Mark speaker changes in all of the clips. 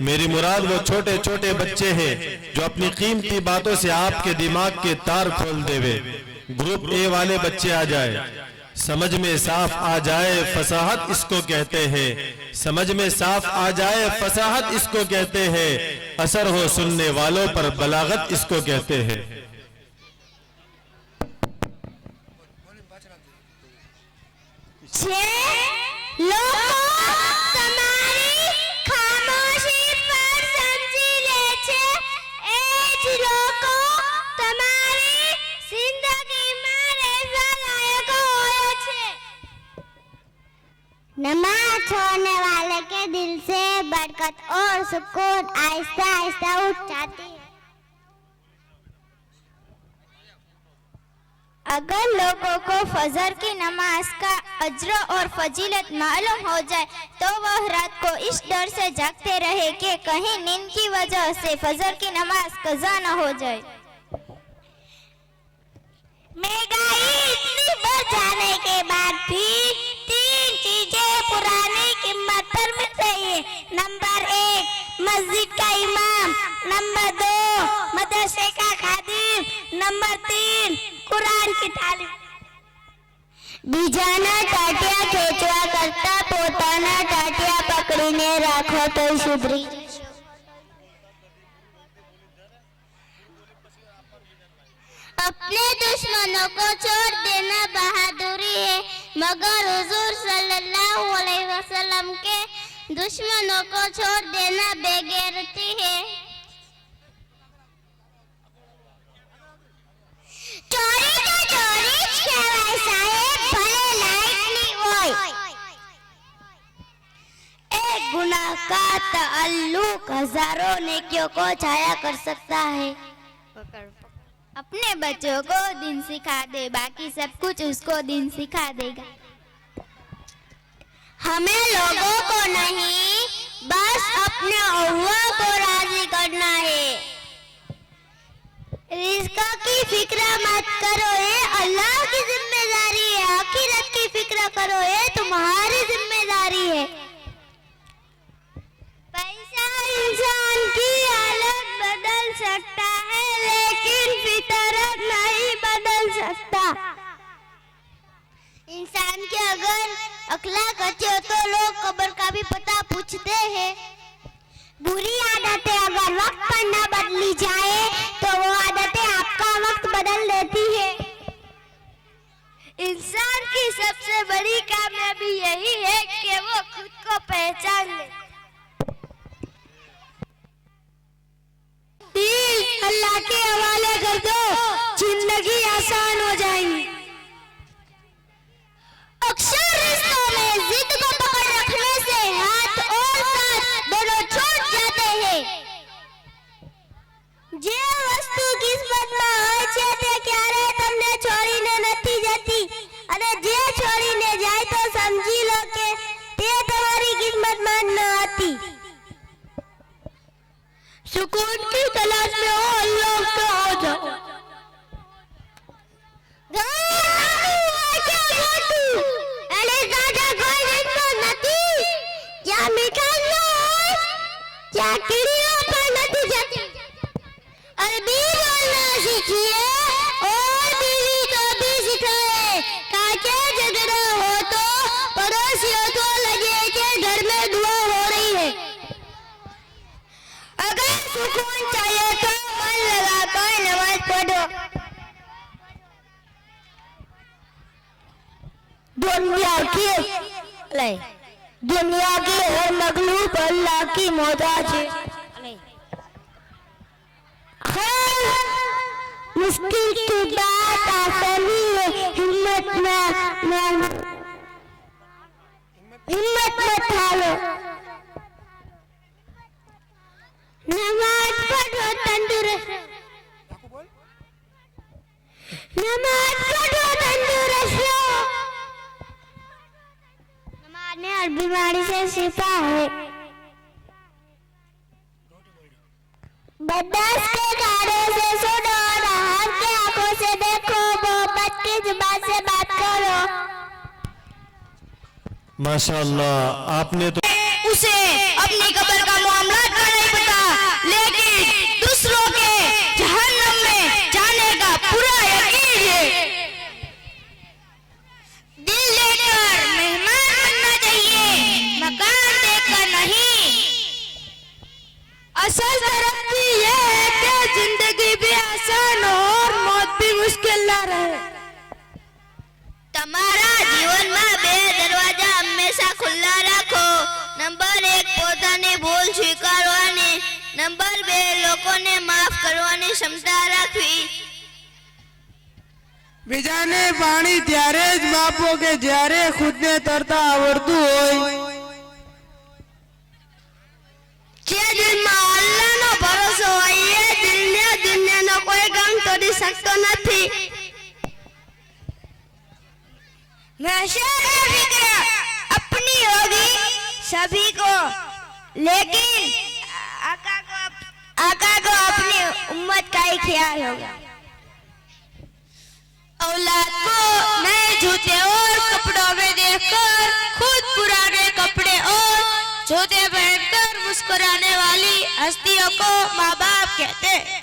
Speaker 1: मेरी मुराद वो छोटे छोटे बच्चे हैं जो अपनी कीमती बातों से आपके दिमाग के तार खोल देवे। ग्रुप ए वाले बच्चे आ जाए, समझ में साफ आ जाए फसाहत इसको कहते हैं। समझ में साफ आ जाए फसाहत इसको कहते हैं। असर हो सुनने वालों पर बलागत इसको कहते हैं।
Speaker 2: नमाज छोड़ने वाले के दिल से बरकत और सुकून आहिस्ता आहिस्ता उठ जाती है। अगर लोगों को फजर की नमाज का अज्र और फजीलत मालूम हो जाए तो वह रात को इस डर से जागते रहे कि कहीं नींद की वजह से फजर की नमाज कज़ा न हो जाए। महंगाई इतनी बढ़ जाने के बाद भी तीन चीजें पुरानी कीमत पर मिल रही है। नंबर 1 मस्जिद का इमाम, नंबर 2 मदरसे का खादिम, नंबर 3 कुरान की तालीम। बीजाना टाटिया खेचवा करता पोताना टाटिया पकड़ीने राखो तो शुभ्री। अपने दुश्मनों को छोड़ देना बहादुरी है, मगर हुजूर सल्लल्लाहु अलैहि वसल्लम के दुश्मनों को छोड़ देना बेगैरती है। चोरी तो चोरी कहेवाय साहेब, भले लायक नहीं होय। एक गुनाह का ताल्लुक हजारों नेकियों को छाया कर सकता है। अपने बच्चों को दिन सिखा दे, बाकी सब कुछ उसको दिन सिखा देगा। हमें लोगों को नहीं, बस अपने अल्लाह को राजी करना है। रिज़्क़ की फिक्र मत करो, ये अल्लाह की जिम्मेदारी है। आखिरत की फिक्र करो, ये तुम्हारी जिम्मेदारी है। पैसा इंसान की हालत बदल सकता है, लेकिन फितरत नहीं बदल सकता। इंसान के अगर अखलाक अच्छे हो तो लोग कब्र का भी पता पूछते हैं। बुरी आदतें अगर वक्त पर न बदली जाए तो वो आदतें आपका वक्त बदल देती है। इंसान की सबसे बड़ी कामयाबी यही है कि वो खुद को पहचान ले। दिल अल्लाह के हवाले कर दो, जिंदगी आसान हो जाएगी। अक्सर रिश्तों में जिद को पकड़ रखने से हाथ और साथ दोनों छूट जाते हैं। जे वस्तु किस्मतમાં હોય છે તે ક્યારે તમને છોડીને નથી જતી, અને જે છોડીને જાય તો સમજી લો કે તે તમારી કિસ્મતમાં ન હતી। सुकून की तलाश में हो, अल्लाह के हो जाओ। क्या मिठाई क्या कीड़ियों पर नहीं जाती। अरबी बोलना सीखिए और बीवी को भी सिखाए, ताकि झगड़ा हो तो पड़ोसियों को लगे कि घर में दुआ हो रही है। अगर सुकून चाहिए तो मन लगाकर नमाज पढ़ो। दुनिया की हर मखलूक अल्लाह की मोहताज है। मुश्किल की बात आसानी है, हिम्मत मत हारो। नमाज पढ़ो तंदुरुस्त, नमाज पढ़ो तंदुरुस्त। नमाज ने हर बीमारी से शिफा है। बर्दाश्त के कारे से सुनो, राहत की आंखों से देखो, मोहब्बत की जुबान से बात करो।
Speaker 1: माशाअल्लाह, आपने तो
Speaker 2: उसे अपनी कब्र का मामला असल तरक्की ये है कि जिंदगी भी आसान हो और मौत भी मुश्किल ना रहे।
Speaker 3: તમારા જીવનમાં બે દરવાજા હંમેશા ખુલ્લા રાખો. નંબર 1 પોતાની ભૂલ સ્વીકારવાની. નંબર 2 લોકોને માફ કરવાની ક્ષમતા રાખવી.
Speaker 4: બીજાને પાણી ત્યારે જ માપો કે જ્યારે ખુદને તરતા આવડતું હોય.
Speaker 2: જે દિલમાં અલ્લાહનો ભરોસો હોય એ દિલને દુનિયાનો કોઈ ગમ તોડી શકતો નથી. महशर फिक्र अपनी होगी सभी को, लेकिन आका को अपनी उम्मत का ही ख्याल होगा। औलाद को नए जूते और कपड़ों में देखकर खुद पुराने कपड़े और जूते पहनकर मुस्कुराने वाली हस्तियों को माँ बाप कहते हैं।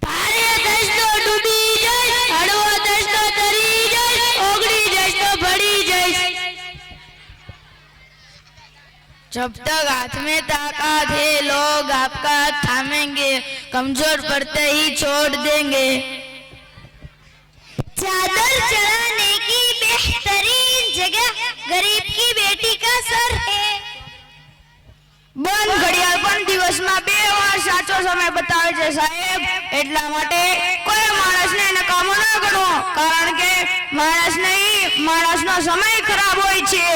Speaker 2: भारे दस्तो डूबी जय, हड़वो दस्तो तरी जय, ओगड़ी दस्तो बड़ी जय। जब तक हाथ में ताकत है लोग आपका हाथ थामेंगे, कमजोर पड़ते ही छोड़ देंगे। चादर चढ़ाने की बेहतरीन जगह गरीब की बेटी का सर है। બંધ ઘડિયાળ પણ દિવસમાં 2 વાર સાચો સમય બતાવે છે સાહેબ. એટલા માટે કોઈ માણસને નકામો ન ગણવો, કારણ કે માણસનો સમય ખરાબ હોય છે.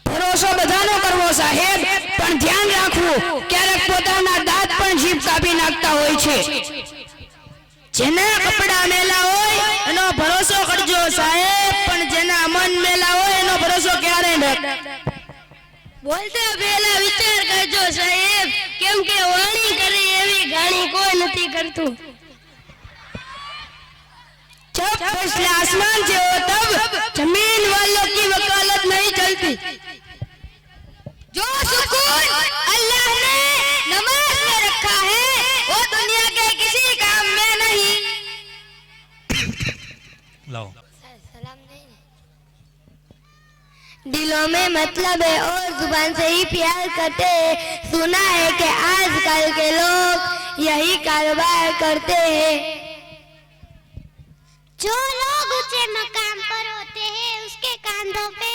Speaker 2: ભરોસો બધાનો કરવો સાહેબ, પણ ધ્યાન રાખવું ક્યારેક પોતાના દાંત પણ જીભ કાપી નાખતા હોય છે. જેના કપડા મેલા હોય એનો ભરોસો કરજો સાહેબ, પણ જેના મન મેલા હોય એનો ભરોસો ક્યારે ન. बोलते पहला विचार करजो साहेब, केम के वाणी करे एवी गाणी कोई नथी करतु. जब फैसला आसमान से हो तब जमीन वालों की वकालत नहीं चलती. जो सुकून अल्लाह ने नमाज में रखा है वो दुनिया के किसी काम में नहीं.
Speaker 1: लाओ
Speaker 2: दिलों में मतलब है और जुबान से ही प्यार करते हैं. सुना है कि आजकल के लोग यही कारोबार करते हैं. जो लोग ऊंचे मकाम पर होते हैं उसके कांधों पे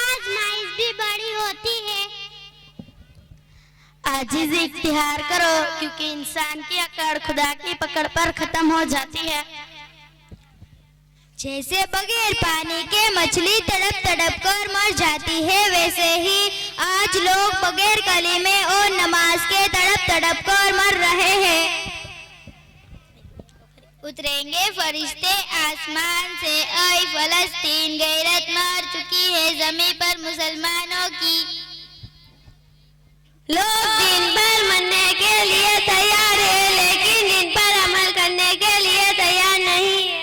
Speaker 2: आजमाइश भी बड़ी होती है. आजिज़ इख्तियार करो क्योंकि इंसान की अकड़ खुदा की पकड़ पर खत्म हो जाती है. जैसे बगैर पानी के मछली तड़प तड़प कर मर जाती है, वैसे ही आज लोग बगैर कलीमे और नमाज के तड़प तड़प कर मर रहे हैं. उतरेंगे फरिश्ते आसमान से, ऐ फलस्तीन गैरत मार चुकी है जमीन पर मुसलमानों की. लोग दिन भर मरने के लिए तैयार है लेकिन दिन पर अमल करने के लिए तैयार नहीं है.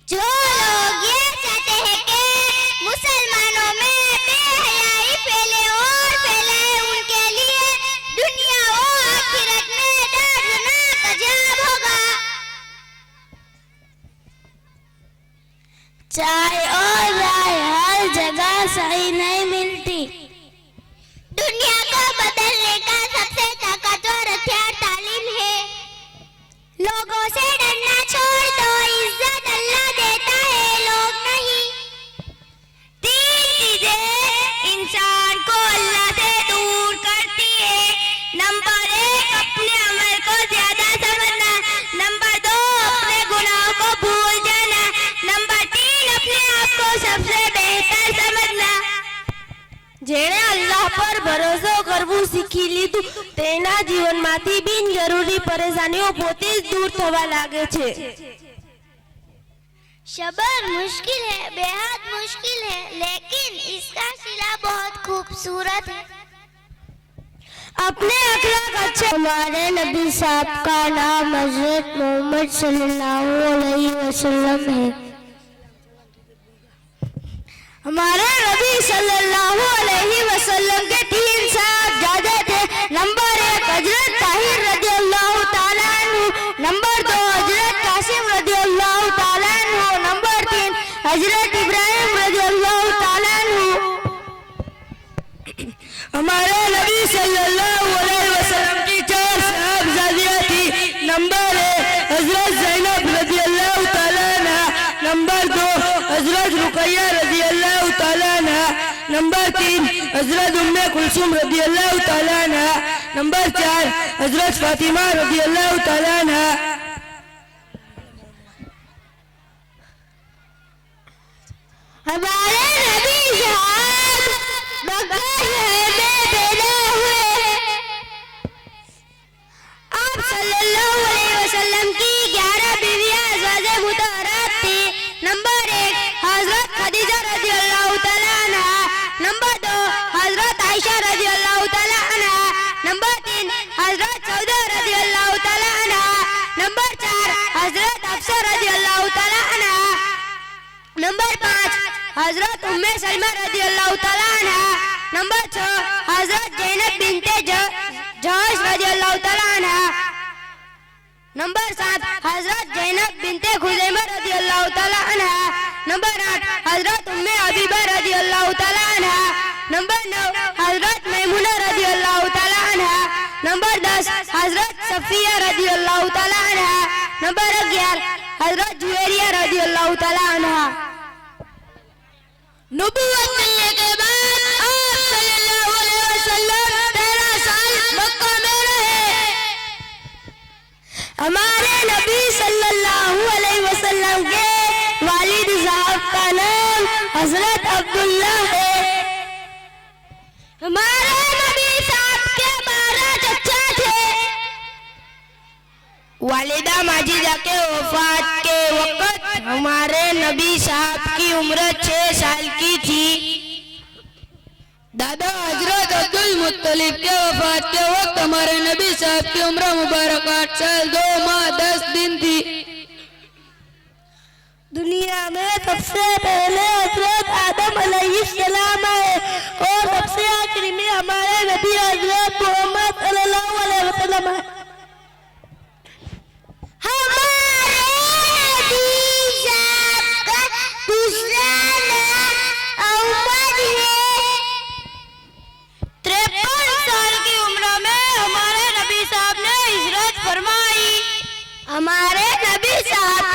Speaker 2: जो लोग ये चाहते हैं कि मुसलमानों में बेहयाई फैले और फैलाए, उनके लिए दुनिया और आखिरत में दर्दनाक अजाब होगा. चाय और राय हर जगह सही नहीं मिलती. दुनिया को बदलने का सबसे ताकतवर हथियार तालीम है. लोगों से डरना छोड़ दो, इज्जत अल्लाह देता है, लोग नहीं. 3 चीजें इंसान को अल्लाह से दूर करती है. नंबर 1 अपने अमल को ज्यादा समझना. नंबर 2 अपने गुनाहों को भूल जाना. नंबर 3 अपने आप को सबसे बेहतर समझना. જેણે અલ્લાહ પર ભરોસો કરવું શીખી લીધું તેના જીવનમાંથી બિનજરૂરી પરેશાનીઓ પોતે જ દૂર થવા લાગે છે. सबर मुश्किल है, बेहद मुश्किल है, लेकिन इसका सिला बहुत खूबसूरत है. अपने अखलाक अच्छे. हमारे नबी साहब का नाम हजरत मोहम्मद सल्लल्लाहु अलैहि वसल्लम है. हमारे नबी सल्लल्लाहु अलैहि वसल्लम के 3 साहबजादे थे. नंबर 1 हजरत ताहिर रज़ियल्लाहु ताला अन्हु. नंबर 2 हजरत कासिम रज़ियल्लाहु ताला अन्हु. नंबर 3 हजरत इब्राहिम रज़ियल्लाहु ताला अन्हु.
Speaker 4: हमारे नबी सल्लल्लाहु अलैहि वसल्लम की 4 साहबजादियां थी। नंबर 1 हजरत ज़ैनब रजी अल्लाह ताला अन्हा, नंबर 2 हजरत रुकैया रजी अल्लाह ताला अन्हा, नंबर 3 हजरत उम्मे कुलसूम रजी अल्लाह ताला अन्हा, नंबर 4 हजरत फातिमा रजी अल्लाह ताला अन्हा।
Speaker 2: हमारे नबी साहब मक्का शहर में पैदा हुए। आप सल्लल्लाहु अलैहि वसल्लम की 11 बीवियां अज़वाजे मुतहहरात थी। नंबर 1 हजरत खदीजा रजी अल्लाह ताला अन्हा, नंबर 2 हजरत आयशा रजी अल्लाह ताला अन्हा, नंबर 3 हजरत सौदा रजी अल्लाह ताला अन्हा, नंबर 4 हजरत हफ्सा रजी अल्लाह ताला अन्हा, नंबर 5 हजरत उम्मे सलमा रजी अल्लाह ताला अन्हा, नंबर 6 हजरत ज़ैनब बिनते जहश रजी अल्लाह ताला अन्हा, नंबर 7 हजरत ज़ैनब बिनते खुज़ैमा रजी अल्लाह ताला अन्हा, नंबर 8 हजरत उम्मे हबीबा रजी अल्लाह ताला अन्हा, नंबर 9 हजरत मैमुना रजी अल्लाह ताला अन्हा, नंबर 10 हजरत सफिया रजी अल्लाह ताला अन्हा, नंबर 11 हजरत जुवेरिया रजी अल्लाह ताला अन्हा। नबूवत मिलने के बाद आप सल्लल्लाहु अलैहि वसल्लम 13 साल मक्का में रहे। हमारे नबी सल्लल्लाहु अलैहि वसल्लम के वालिद साहब का नाम हजरत अब्दुल्ला है। हमारे नबी साहब के 12 चचा थे। वालिदा माजिदा के वफात के वक्त हमारे नबी साहब की उम्र 6 साल की थी। दादा हजरत अब्दुल मुत्तलिब के वफात के वक्त हमारे नबी साहब की उम्र मुबारक 8 साल 2 माह 10 दिन थी। दुनिया में सबसे पहले हजरत आदम अलैहिस्सलाम आए और सबसे आखिरी में हमारे नबी हजरत मोहम्मद सल्लल्लाहु अलैहि वसल्लम आए। दूसरा नाम अहमद है। 53 साल की उम्र में हमारे नबी साहब ने हिजरत फरमाई। हमारे नबी साहब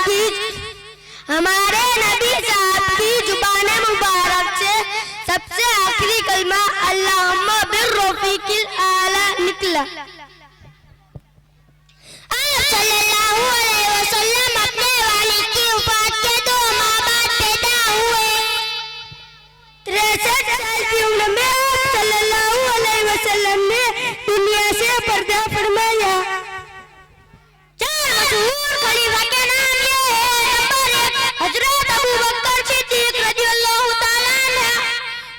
Speaker 2: की जुबान मुबारक से सबसे आखिरी कलमा अल्लाहुम्मा बिर्रफीकिल आला निकला। आप सल्लल्लाहु अलैहि वसल्लम अपने वालिद की वफात के 2 माह बाद पैदा हुए। 63 साल की उम्र में आप सल्लल्लाहु अलैहि वसल्लम ने दुनिया से पर्दा फरमाया। 4 मशहूर खलीफा के नाम ये हैं। नंबर 1 हजरत अबू बकर सिद्दीक रज़ियल्लाहु ताला अन्हु,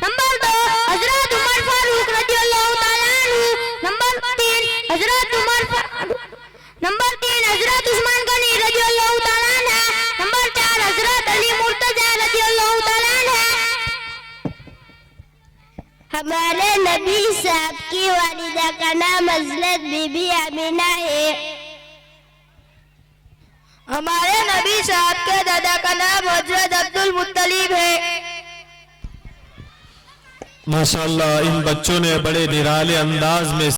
Speaker 2: नंबर 2 हजरत उमर फारूक रज़ियल्लाहु ताला अन्हु, नंबर 3 हजरत उस्मान गनी रज़ियल्लाहु ताला अन्हु, नंबर 4 हजरत अली मुर्तजा रज़ियल्लाहु ताला अन्हु। हमारे नबी साहब की वालिदा का नाम हजरत बीबी आमीना है। हमारे नबी साहब के दादा का नाम हजरत अब्दुल मुत्तलिब है।
Speaker 1: माशाअल्लाह इन बच्चों ने बड़े निराले अंदाज में